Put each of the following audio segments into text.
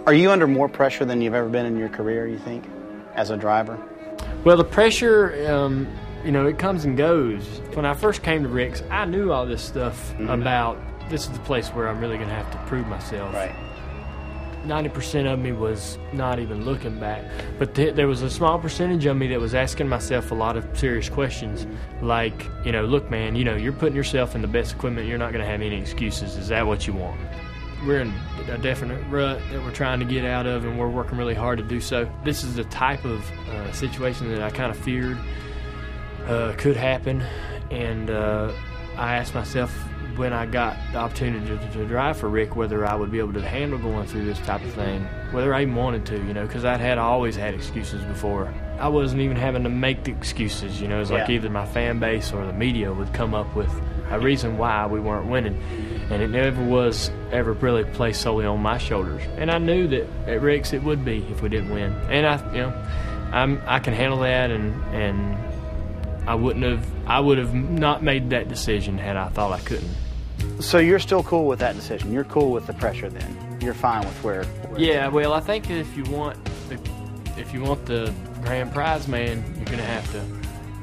Are you under more pressure than you've ever been in your career, you think, as a driver? Well, the pressure, you know, it comes and goes. When I first came to Rick's, I knew all this stuff about this is the place where I'm really going to have to prove myself. Right. 90% of me was not even looking back. But there was a small percentage of me that was asking myself a lot of serious questions. Like, you know, look, man, you know, you're putting yourself in the best equipment. You're not going to have any excuses. Is that what you want? We're in a definite rut that we're trying to get out of, and we're working really hard to do so. This is the type of situation that I kind of feared could happen. And I asked myself, when I got the opportunity to drive for Rick, whether I would be able to handle going through this type of thing, whether I even wanted to, you know, because I always had excuses before. I wasn't even having to make the excuses, you know. It's like either my fan base or the media would come up with a reason why we weren't winning, and it never was ever really placed solely on my shoulders. And I knew that at Rick's it would be if we didn't win, and I can handle that, and I would have not made that decision had I thought I couldn't. So you're still cool with that decision? You're cool with the pressure then? You're fine with where yeah, well, I think if you want the grand prize, man, you're going to have to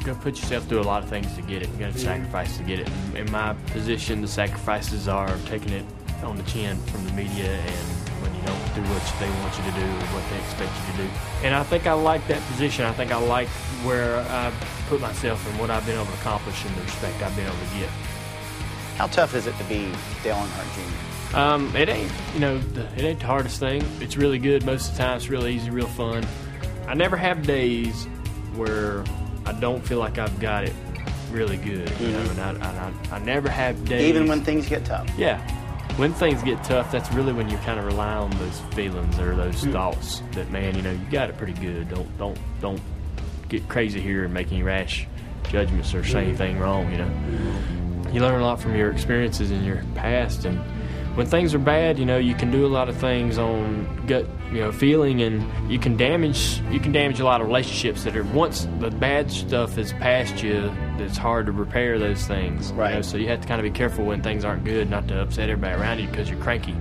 go put yourself through a lot of things to get it. You're going to sacrifice to get it. In my position, the sacrifices are taking it on the chin from the media, and when you don't do what they want you to do or what they expect you to do. And I think I like that position. I think I like where I put myself and what I've been able to accomplish and the respect I've been able to get. How tough is it to be Dale Earnhardt Jr.? It ain't, you know, it ain't the hardest thing. It's really good most of the time. It's real easy, real fun. I never have days where I don't feel like I've got it really good, you know, and I never have days. Even when things get tough? Yeah. When things get tough, that's really when you kind of rely on those feelings or those thoughts that, man, you know, you got it pretty good. Don't get crazy here and make any rash judgments or say anything wrong, you know. You learn a lot from your experiences in your past, and when things are bad, you know, you can do a lot of things on gut, you know, feeling, and you can damage a lot of relationships that are, once the bad stuff is past you, it's hard to repair those things. Right. You know? So you have to kind of be careful when things aren't good, not to upset everybody around you because you're cranky,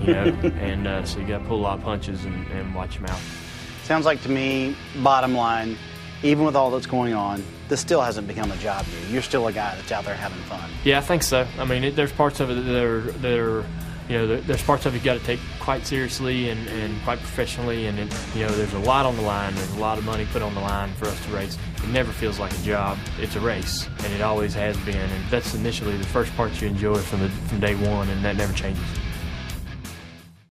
you know. And so you got to pull a lot of punches and watch your mouth. Sounds like to me, bottom line, even with all that's going on, this still hasn't become a job to you. You're still a guy that's out there having fun. Yeah, I think so. I mean, there's parts of it that are you know, there's parts of it you got to take quite seriously and quite professionally, and you know, there's a lot on the line. There's a lot of money put on the line for us to race. It never feels like a job. It's a race, and it always has been. And that's initially the first part you enjoy from day one, and that never changes.